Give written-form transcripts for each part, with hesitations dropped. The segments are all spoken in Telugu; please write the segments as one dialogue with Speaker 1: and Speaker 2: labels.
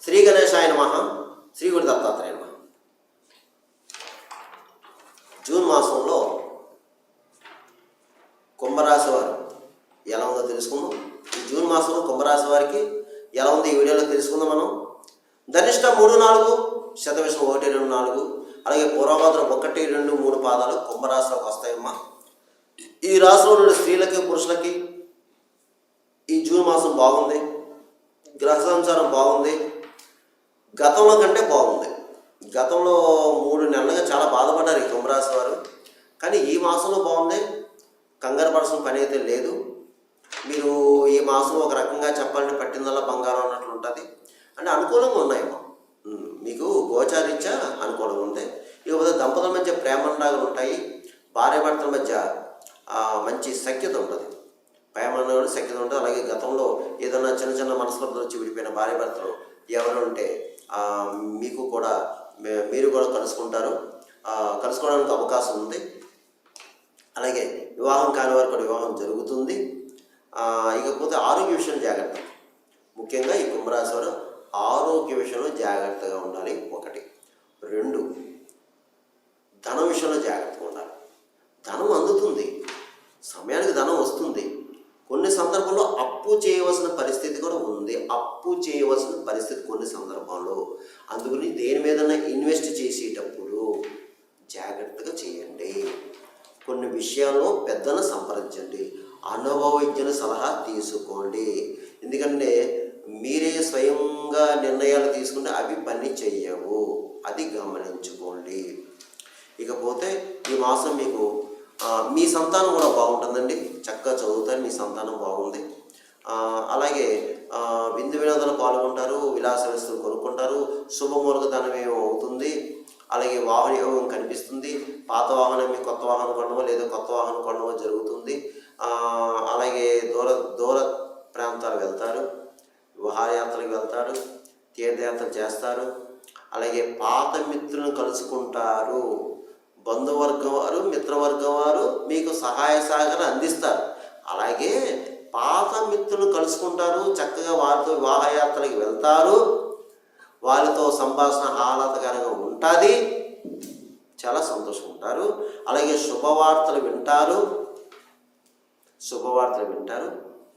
Speaker 1: శ్రీ గణేశాయ నమః. శ్రీ గురు దత్తాత్రేయ నమః. జూన్ మాసంలో కుంభరాశి వారు ఎలా ఉందో తెలుసుకుందాం. ఈ జూన్ మాసంలో కుంభరాశి వారికి ఎలా ఉంది ఈ వీడియోలో తెలుసుకుందాం. మనం ధనిష్ట 3-4, శతవిషం 1-2-4, అలాగే పూర్వభద్ర 1-2-3 పాదాలు కుంభరాశిలోకి వస్తాయమ్మా. ఈ రాశిలో నుండి స్త్రీలకి పురుషులకి ఈ జూన్ మాసం బాగుంది. గ్రహ సంచారం బాగుంది. గతంలో కంటే బాగుంది. గతంలో 3 నెలలుగా చాలా బాధపడ్డారు ఈ కుంభరాశి వారు. కానీ ఈ మాసంలో బాగుంది. కంగారు పడాల్సిన పని అయితే లేదు. మీరు ఈ మాసంలో ఒక రకంగా చెప్పాలంటే పట్టిందల్లా బంగారం అన్నట్లు ఉంటుంది. అంటే అనుకూలంగా ఉన్నాయమ్మా. మీకు గోచారీత్యా అనుకూలంగా ఉంది. ఇకపోతే దంపతుల మధ్య ప్రేమానురాగాలు ఉంటాయి. భార్యాభర్తల మధ్య మంచి సఖ్యత ఉంటుంది. ప్రేమానురాగాలు సఖ్యత ఉంటుంది. అలాగే గతంలో ఏదైనా చిన్న చిన్న మనస్పర్ధలు వచ్చి విడిపోయిన భార్యాభర్తలు ఎవరు ఉంటే మీకు కూడా మీరు కూడా కలుసుకోవడానికి అవకాశం ఉంది. అలాగే వివాహం కాని వారు కూడా వివాహం జరుగుతుంది. ఇకపోతే ఆరోగ్య విషయంలో జాగ్రత్త. ముఖ్యంగా ఈ కుంభరాశి వారు ఆరోగ్య విషయంలో జాగ్రత్తగా ఉండాలి. 1, 2 ధనం విషయంలో జాగ్రత్తగా ఉండాలి. ధనం అందుతుంది, సమయానికి ధనం వస్తుంది. కొన్ని సందర్భాల్లో అప్పు చేయవలసిన పరిస్థితి కూడా ఉంది. అప్పు చేయవలసిన పరిస్థితి కొన్ని సందర్భాల్లో. అందుకని దేని మీదైనా ఇన్వెస్ట్ చేసేటప్పుడు జాగ్రత్తగా చేయండి. కొన్ని విషయాల్లో పెద్దలను సంప్రదించండి. అనుభవజ్ఞుల సలహా తీసుకోండి. ఎందుకంటే మీరే స్వయంగా నిర్ణయాలు తీసుకుంటే అవి పని చెయ్యవు. అది గమనించుకోండి. ఇకపోతే ఈ మాసం మీకు మీ సంతానం కూడా బాగుంటుందండి. చక్కగా చదువుతారు. మీ సంతానం బాగుంది. అలాగే విందు వినోదాలు పాల్గొంటారు. విలాస వస్తువులు కొనుక్కుంటారు. శుభమూలక ధనమేమో అవుతుంది. అలాగే వాహన యోగం కనిపిస్తుంది. పాత వాహనం మీ కొత్త వాహనం కొనడమో లేదా కొత్త వాహనం కొనడమో జరుగుతుంది. అలాగే దూర ప్రాంతాలు వెళ్తారు. విహారయాత్రలకు వెళ్తారు. తీర్థయాత్రలు చేస్తారు. అలాగే పాత మిత్రులను కలుసుకుంటారు. బంధువర్గం వారు, మిత్రవర్గం వారు మీకు సహాయ సహకారం అందిస్తారు. అలాగే పాత మిత్రులను కలుసుకుంటారు. చక్కగా వారితో వివాహయాత్రలకు వెళ్తారు. వారితో సంభాషణ ఆహ్లాదకరంగా ఉంటుంది. చాలా సంతోషంగా ఉంటారు. అలాగే శుభవార్తలు వింటారు.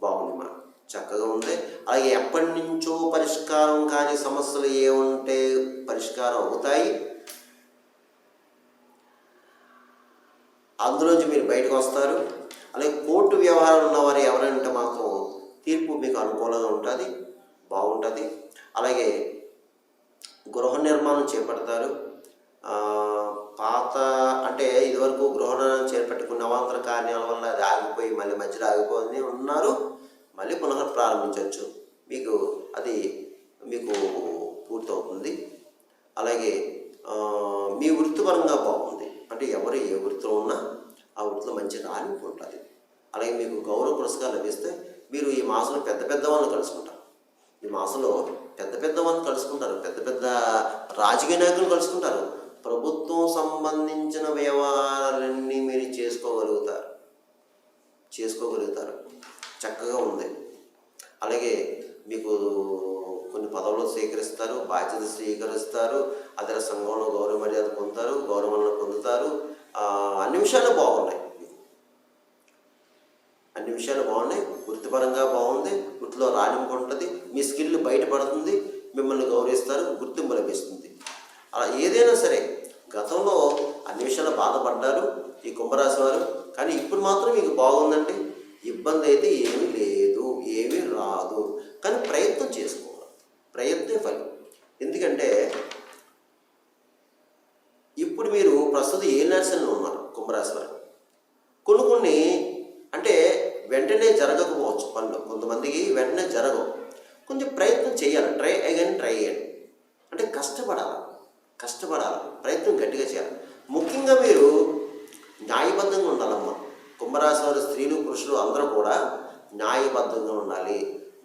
Speaker 1: బాగుంది మా చక్కగా ఉంది. అలాగే ఎప్పటి నుంచో పరిష్కారం కాని సమస్యలు ఏముంటే పరిష్కారం అవుతాయి. అందులోంచి మీరు బయటకు వస్తారు. అలాగే కోర్టు వ్యవహారాలు ఉన్నవారు ఎవరంటే మాత్రం తీర్పు మీకు అనుకూలంగా ఉంటుంది, బాగుంటుంది. అలాగే గృహ నిర్మాణం చేపడతారు. పాత అంటే ఇదివరకు గృహ నిర్మాణం చేపట్టుకున్న అవాంతర కార్యాల వల్ల అది ఆగిపోయి మళ్ళీ మధ్యలో ఆగిపోయి ఉన్నారు. మళ్ళీ పునః ప్రారంభించవచ్చు. అది మీకు పూర్తవుతుంది. అలాగే మీ వృత్తిపరంగా బాగుంది. అంటే ఎవరు ఏ వృత్తిలో ఉన్నా ఆ వృత్తిలో మంచి రాణింపు ఉంటుంది. అలాగే మీకు గౌరవ పురస్కారాలు లభిస్తే మీరు ఈ మాసంలో పెద్ద వాళ్ళని కలుసుకుంటారు. ఈ మాసంలో పెద్ద వాళ్ళని కలుసుకుంటారు. పెద్ద రాజకీయ నాయకులు కలుసుకుంటారు. ప్రభుత్వం సంబంధించిన వ్యవహారాలన్నీ మీరు చేసుకోగలుగుతారు. చక్కగా ఉంది. అలాగే మీకు కొన్ని పదవులు స్వీకరిస్తారు. బాధ్యత స్వీకరిస్తారు. అదే సంఘంలో గౌరవ మర్యాద పొందుతారు. గౌరవాలను పొందుతారు. అన్ని విషయాలు బాగున్నాయి. వృత్తిపరంగా బాగుంది. వృత్తిలో రాణింపు ఉంటుంది. మీ స్కిల్ బయటపడుతుంది. మిమ్మల్ని గౌరవిస్తారు. గుర్తింపు లభిస్తుంది. అలా ఏదైనా సరే గతంలో అన్ని విషయాలు బాధపడ్డారు ఈ కుంభరాశి వారు. కానీ ఇప్పుడు మాత్రం మీకు బాగుందండి. ఇబ్బంది అయితే ఏమీ లేదు, ఏమీ రాదు. కానీ ప్రయత్నం చేసుకోవాలి. ప్రయత్నే ఫలం. ఎందుకంటే ఇప్పుడు మీరు ప్రస్తుతం ఏ నర్సరీలో ఉన్నారు కుంభరాశి వారు. కొన్ని అంటే వెంటనే జరగకపోవచ్చు పనులు. కొంతమందికి వెంటనే జరగవు. కొంచెం ప్రయత్నం చేయాలి. ట్రై చేయండి. అంటే కష్టపడాలి. ప్రయత్నం గట్టిగా చేయాలి. ముఖ్యంగా మీరు న్యాయబద్ధంగా ఉండాలమ్మా. కుంభరాశి వారు స్త్రీలు పురుషులు అందరూ కూడా న్యాయబద్ధంగా ఉండాలి.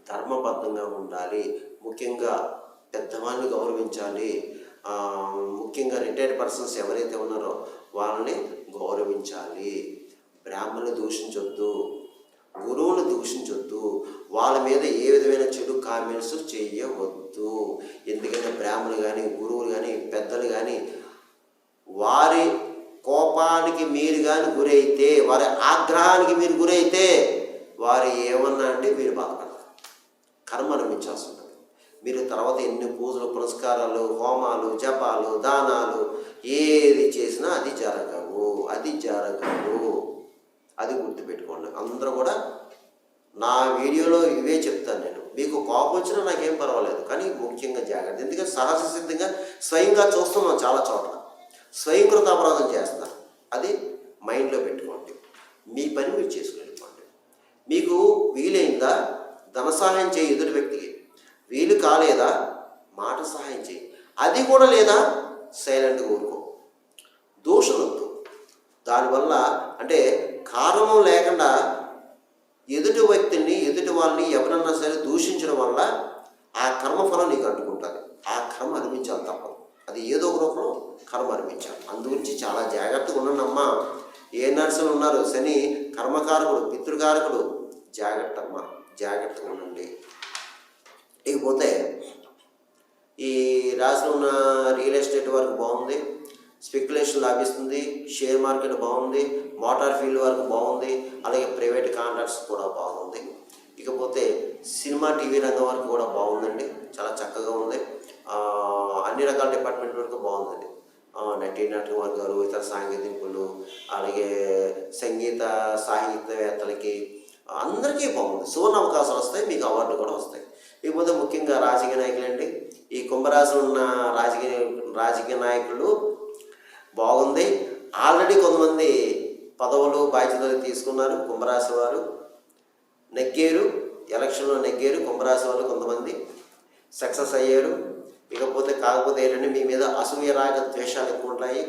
Speaker 1: ధర్మబద్ధంగా ఉండాలి. ముఖ్యంగా పెద్దవాళ్ళని గౌరవించాలి. ముఖ్యంగా రిటైర్డ్ పర్సన్స్ ఎవరైతే ఉన్నారో వాళ్ళని గౌరవించాలి. బ్రాహ్మణుని దూషించొద్దు, గురువుని దూషించొద్దు. వాళ్ళ మీద ఏ విధమైన చెడు కామెంట్స్ చేయవద్దు. కానీ గురువులు కానీ పెద్దలు కానీ వారి కోపానికి మీరు కానీ గురైతే, వారి ఆగ్రహానికి మీరు గురైతే వారు ఏమన్నా అంటే మీరు బాధపడతారు, కర్మ అనుభవించాల్సి ఉంటుంది. మీరు తర్వాత ఎన్ని పూజలు పురస్కారాలు హోమాలు జపాలు దానాలు ఏది చేసినా అది జరగవు, అది గుర్తుపెట్టుకోండి. అందరూ కూడా నా వీడియోలో ఇవే చెప్తాను నేను. మీకు కోపం వచ్చినా నాకేం పర్వాలేదు, కానీ ముఖ్యంగా జాగ్రత్త. ఎందుకంటే సహజ సిద్ధంగా స్వయంగా చూస్తున్నాం, చాలా చోట్ల స్వయంకృత అపరాధం చేస్తున్నారు. అది మైండ్లో పెట్టుకోండి. మీ పని మీరు చేసుకుని వెళ్ళిపోండి. మీకు వీలైందా ధన సహాయం చేయి, ఎదుటి వ్యక్తికి వీలు కాలేదా మాట సహాయం చేయి, అది కూడా లేదా సైలెంట్గా ఊరుకో. దూషణొద్దు. దానివల్ల అంటే కారణం లేకుండా ఎదుటి వ్యక్తిని ఎదుటి వాళ్ళని ఎవరన్నా సరే దూషించడం వల్ల ఆ కర్మఫలం నీకు అంటుకుంటుంది. ఆ కర్మ అనిపించాలి తప్పదు. అది ఏదో ఒక రూపంలో కర్మ అనిపించాలి. అందుగురించి చాలా జాగ్రత్తగా ఉన్నానమ్మా. ఏ నర్సులు ఉన్నారు, శని కర్మకారకుడు పితృకారకుడు, జాగ్రత్త అమ్మా, జాగ్రత్తగా ఉండండి. ఇకపోతే ఈ రాశిలో ఉన్న రియల్ ఎస్టేట్ వరకు బాగుంది, స్పెక్యులేషన్ లాభిస్తుంది, షేర్ మార్కెట్ బాగుంది, మోటార్ ఫీల్డ్ వరకు బాగుంది, అలాగే ప్రైవేట్ కాంట్రాక్ట్స్ కూడా బాగుంది. ఇకపోతే సినిమా టీవీ రంగం వరకు కూడా బాగుందండి, చాలా చక్కగా ఉంది. అన్ని రకాల డిపార్ట్మెంట్ వరకు బాగుందండి. నటీనటులు, ఇతర సాంకేతికులు, అలాగే సంగీత సాహిత్యవేత్తలకి అందరికీ బాగుంది. సువర్ణ అవకాశాలు వస్తాయి, మీకు అవార్డులు కూడా వస్తాయి. ఇకపోతే ముఖ్యంగా రాజకీయ నాయకులండి, ఈ కుంభరాశిలో ఉన్న రాజకీయ నాయకులు బాగుంది. ఆల్రెడీ కొంతమంది పదవులు బాధ్యతలు తీసుకున్నారు. కుంభరాశి వారు నెగ్గారు, ఎలక్షన్లో నెగ్గారు. కుంభరాశి వాళ్ళు కొంతమంది సక్సెస్ అయ్యారు. కాకపోతే ఏంటంటే మీ మీద అసూయ రాగ ద్వేషాలు ఎక్కువ ఉంటాయి,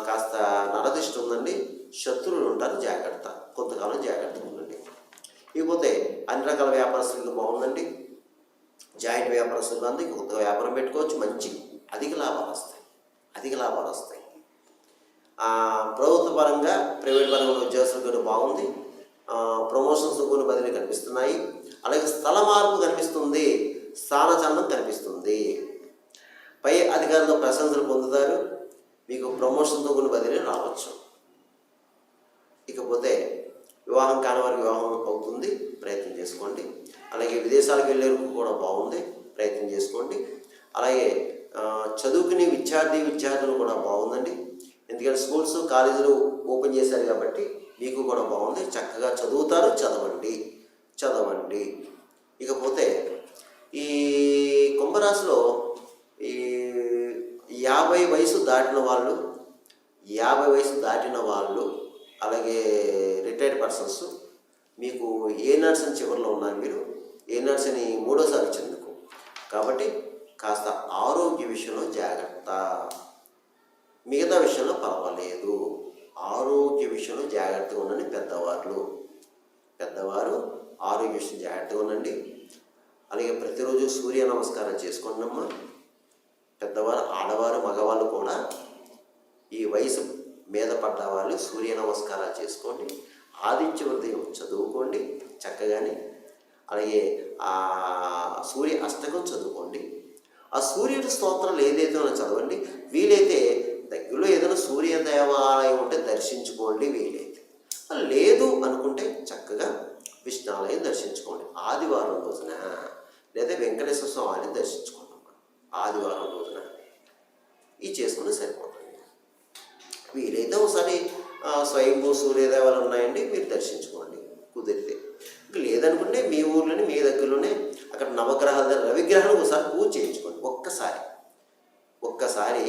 Speaker 1: కాస్త నరదిష్టి ఉందండి, శత్రువులు ఉంటారు, జాగ్రత్త, కొంతకాలం జాగ్రత్తగా ఉండండి. ఇకపోతే అన్ని రకాల వ్యాపారస్తులకు బాగుందండి. జాయింట్ వ్యాపారస్తులు అంది కొంత వ్యాపారం పెట్టుకోవచ్చు, మంచి అధిక లాభాలు వస్తాయి. ప్రభుత్వ పరంగా ప్రైవేట్ పరంగా ఉద్యోగస్తులు కూడా బాగుంది. ప్రమోషన్స్ కొన్ని బదిలీ కనిపిస్తున్నాయి. అలాగే స్థల మార్పు కనిపిస్తుంది, స్థానచలనం కనిపిస్తుంది. పై అధికారులతో ప్రశంసలు పొందుతారు, మీకు ప్రమోషన్తో కొన్ని బదిలీ రావచ్చు. ఇకపోతే వివాహం కాని వారికి వివాహం అవుతుంది, ప్రయత్నం చేసుకోండి. అలాగే విదేశాలకు వెళ్ళేందుకు కూడా బాగుంది, ప్రయత్నం చేసుకోండి. అలాగే చదువుకునే విద్యార్థులు కూడా బాగుందండి. ఎందుకంటే స్కూల్స్ కాలేజీలు ఓపెన్ చేశారు కాబట్టి మీకు కూడా బాగుంది, చక్కగా చదువుతారు, చదవండి. ఇకపోతే ఈ కుంభరాశిలో ఈ 50 వయసు దాటిన వాళ్ళు అలాగే రిటైర్డ్ పర్సన్స్, మీకు ఏ నర్స్ అని చివరిలో ఉన్నారు, మీరు ఏ నర్స్ అని 3వసారి చెందుకు. కాబట్టి కాస్త ఆరోగ్య విషయంలో జాగ్రత్త, మిగతా విషయంలో పర్వాలేదు. ఆరోగ్య విషయంలో జాగ్రత్తగా ఉండండి. పెద్దవారు ఆరోగ్య విషయం జాగ్రత్తగా ఉండండి. అలాగే ప్రతిరోజు సూర్య నమస్కారం చేసుకోండి అమ్మా. పెద్దవారు, ఆడవారు, మగవాళ్ళు కూడా ఈ వయసు మీద పడ్డ వాళ్ళు సూర్య నమస్కారాలు చేసుకోండి. ఆదిత్య ఉదయం చదువుకోండి చక్కగానే. అలాగే ఆ సూర్య అష్టకం చదువుకోండి. ఆ సూర్యుడి స్తోత్రాలు ఏదైతే చదవండి. వీలైతే దగ్గరలో ఏదైనా సూర్య దేవాలయం ఉంటే దర్శించుకోండి. వీలైతే లేదు అనుకుంటే చక్కగా విష్ణాలయం దర్శించుకోండి ఆదివారం రోజున, లేదా వెంకటేశ్వర స్వామిని దర్శించుకోండి ఆదివారం రోజున. ఇది చేసుకుని సరిపోతుంది. వీలైతే ఒకసారి స్వయంభూ సూర్యదేవాలు ఉన్నాయండి, మీరు దర్శించుకోండి కుదిరితే. ఇంకా లేదనుకుంటే మీ ఊర్లోనే మీ దగ్గరలోనే అక్కడ నవగ్రహాల దగ్గర రవిగ్రహానికి ఒకసారి పూజ చేయించుకోండి. ఒక్కసారి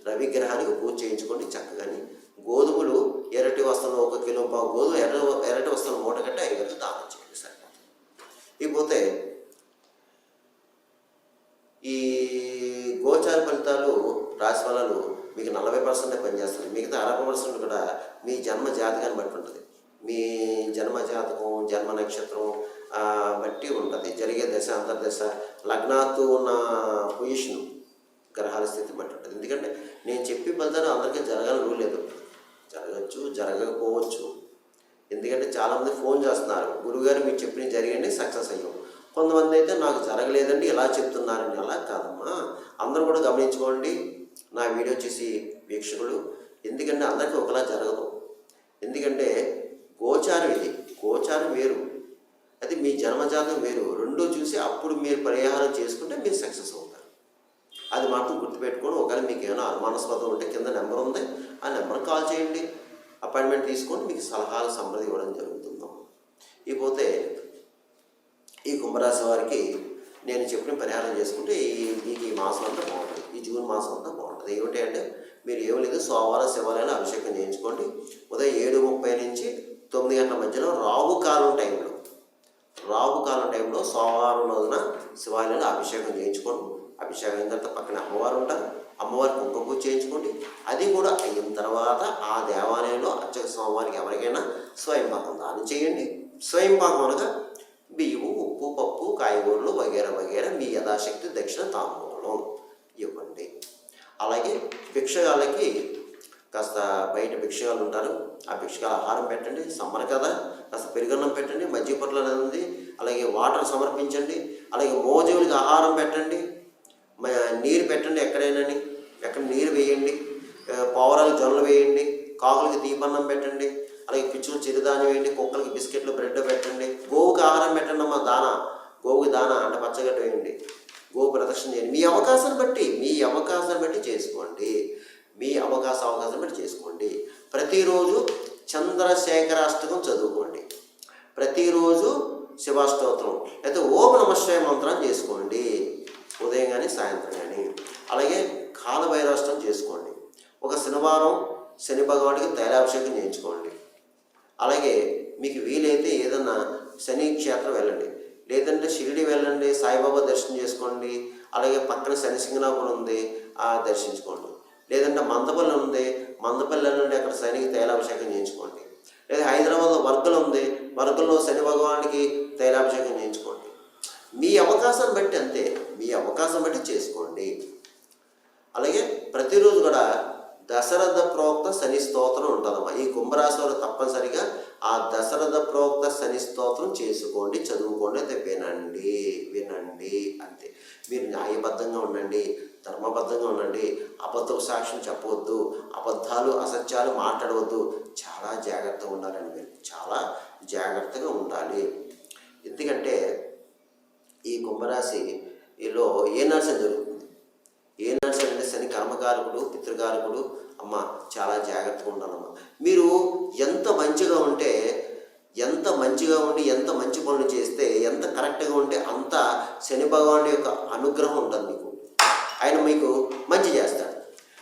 Speaker 1: రవిగ్రహానికి పూజ చేయించుకోండి చక్కగాని. గోధుమలు ఎర్రటి వస్త్రం 1 కిలో పావు గోధుమ ఎర్రటి వస్త్రం మూట కట్టి 5 దానం చేయండి సరిపోతుంది. ఇకపోతే ఈ గోచార ఫలితాలు రాశి ఫలాలు మీకు 40% పనిచేస్తుంది. మిగతా 60% కూడా మీ జన్మ జాతకాన్ని బట్టి ఉంటుంది. మీ జన్మ జాతకం, జన్మ నక్షత్రం బట్టి ఉంటుంది. జరిగే దశ, అంతర్దశ, లగ్నాత్తు ఉన్న పొజిషన్, గ్రహాల స్థితి బట్టి ఉంటుంది. ఎందుకంటే నేను చెప్పి ఫలితాలు అందరికీ జరగాలని రూల్ లేదు. జరగచ్చు, జరగకపోవచ్చు. ఎందుకంటే చాలామంది ఫోన్ చేస్తున్నారు, గురువుగారు మీరు చెప్పిన జరిగండి, సక్సెస్ అయ్యాం. కొంతమంది అయితే నాకు జరగలేదండి ఎలా చెప్తున్నారని. అలా కాదమ్మా, అందరూ కూడా గమనించుకోండి నా వీడియో చూసి వీక్షకులు. ఎందుకంటే అందరికీ ఒకలా జరగదు. ఎందుకంటే గోచారం ఇది, గోచారం వేరు, అది మీ జన్మజాతం వేరు. రెండూ చూసి అప్పుడు మీరు పరిహారం చేసుకుంటే మీరు సక్సెస్ అవుతారు. అది మాత్రం గుర్తుపెట్టుకొని, ఒకవేళ మీకు ఏమైనా అనుమానాస్పదం ఉంటే కింద నెంబర్ ఉంది, ఆ నెంబర్ కాల్ చేయండి, అపాయింట్మెంట్ తీసుకొని మీకు సలహాలు సంప్రది ఇవ్వడం జరుగుతుంది. ఇకపోతే ఈ కుంభరాశి వారికి నేను చెప్పిన పరిహారం చేసుకుంటే మీకు ఈ మాసం అంతా బాగుంటుంది, ఈ జూన్ మాసం అంతా బాగుంటుంది. ఏమిటి అంటే మీరు ఏమి లేదు, సోమవారం శివాలయాన్ని అభిషేకం చేయించుకోండి. ఉదయం 7:30 నుంచి 9 గంటల మధ్యలో రాహుకాలం టైంలో సోమవారం రోజున శివాలయాన్ని అభిషేకం చేయించుకోండి. అభిషేకం అయిన తర్వాత పక్కన అమ్మవారు ఉంటారు, అమ్మవారికి కుంకుమ పూజ చేయించుకోండి. అది కూడా అయిన తర్వాత ఆ దేవాలయంలో అర్చక స్వామివారికి ఎవరికైనా స్వయంపాకం దానం చేయండి. స్వయంపాకం అనగా బియ్యము, ఉప్పు, పప్పు, కాయగూరలు వగేరా వగేరా మీ యథాశక్తి దక్షిణ తాంబూలం ఇవ్వండి. అలాగే భిక్షగాళ్ళకి కాస్త బయట భిక్షగాలు ఉంటారు, ఆ భిక్షగాలు ఆహారం పెట్టండి. సమ్మర్ కదా, కాస్త పెరుగన్నం పెట్టండి, మజ్జిగ పొట్ల అనేది, అలాగే వాటర్ సమర్పించండి. అలాగే మోజువులకి ఆహారం పెట్టండి, నీరు పెట్టండి, ఎక్కడ నీరు వేయండి, పావురాలకు జొన్నలు వేయండి, కాకులకి దీపన్నం పెట్టండి, అలాగే పిచ్చులు చిరుదాని వేయండి, కుక్కలకి బిస్కెట్లు బ్రెడ్ పెట్టండి. గోవుకి ఆహారం పెట్టండి అమ్మా, గోవుకి దానా అంటే పచ్చగడ్డ వేయండి, గోవు ప్రదక్షిణ చేయండి. మీ అవకాశాన్ని బట్టి చేసుకోండి, మీ అవకాశం బట్టి చేసుకోండి. ప్రతిరోజు చంద్రశేఖరాష్టకం చదువుకోండి, ప్రతిరోజు శివాష్టోత్రం లేకపోతే ఓం నమః శివాయ మంత్రాన్ని చేసుకోండి, ఉదయం కానీ సాయంత్రం కానీ. అలాగే కాలభైరవాష్టం చేసుకోండి. ఒక శనివారం శని భగవానుడికి తైలాభిషేకం చేయించుకోండి. అలాగే మీకు వీలైతే ఏదన్నా శని క్షేత్రం వెళ్ళండి, లేదంటే షిరిడి వెళ్ళండి, సాయిబాబా దర్శనం చేసుకోండి. అలాగే పక్కన శని సింగనాపురం ఉంది, దర్శించుకోండి. లేదంటే మందపల్లి ఉంది, మందపల్లి వెళ్ళండి, అక్కడ శనికి తైలాభిషేకం చేయించుకోండి. లేదా హైదరాబాద్లో వర్గలు ఉంది, వర్గంలో శని భగవానికి తైలాభిషేకం చేయించుకోండి. మీ అవకాశాన్ని బట్టి, అంతే, మీ అవకాశం బట్టి చేసుకోండి. అలాగే ప్రతిరోజు కూడా దశరథ ప్రోక్త శని స్తోత్రం ఉంటుందమ్మా. ఈ కుంభరాశి వారు తప్పనిసరిగా ఆ దశరథ ప్రోక్త శని స్తోత్రం చేసుకోండి, చదువుకోండి, అయితే వినండి అంతే. మీరు న్యాయబద్ధంగా ఉండండి, ధర్మబద్ధంగా ఉండండి, అబద్ధపు సాక్ష్యం చెప్పవద్దు, అబద్ధాలు అసత్యాలు మాట్లాడవద్దు. చాలా జాగ్రత్తగా ఉండాలండి, మీరు చాలా జాగ్రత్తగా ఉండాలి. ఎందుకంటే ఈ కుంభరాశిలో ఏ నర్సం జరుగుతుంది, ఏ నర్సం అంటే శని కర్మకారకుడు, పితృకారకుడు. అమ్మ చాలా జాగ్రత్తగా ఉండాలమ్మా. మీరు ఎంత మంచిగా ఉండి ఎంత మంచి పనులు చేస్తే, ఎంత కరెక్ట్గా ఉంటే అంత శని భగవానుడి యొక్క అనుగ్రహం ఉంటుంది మీకు. ఆయన మీకు మంచి చేస్తాడు.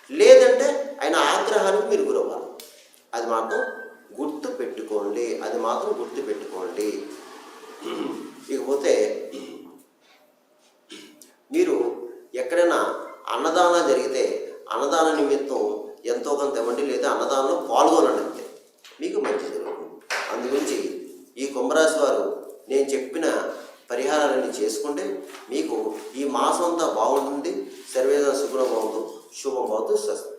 Speaker 1: లేదంటే ఆయన ఆగ్రహానికి మీరు గురవ్వాలి. అది మాత్రం గుర్తు పెట్టుకోండి. ఇకపోతే మీరు ఎక్కడైనా అన్నదానం జరిగితే అన్నదాన నిమిత్తం ఎంతో కొంత ఇవ్వండి, లేదా అన్నదానంలో పాల్గొనండి, అంతే, మీకు మంచి జరుగుతుంది. అందుగురించి ఈ కుంభరాశి వారు నేను చెప్పిన పరిహారాలన్నీ చేసుకుంటే మీకు ఈ మాసం అంతా బాగుంటుంది. సర్వేజన శుభ్రం అవుతూ శుభం అవుతూ స్వస్తి.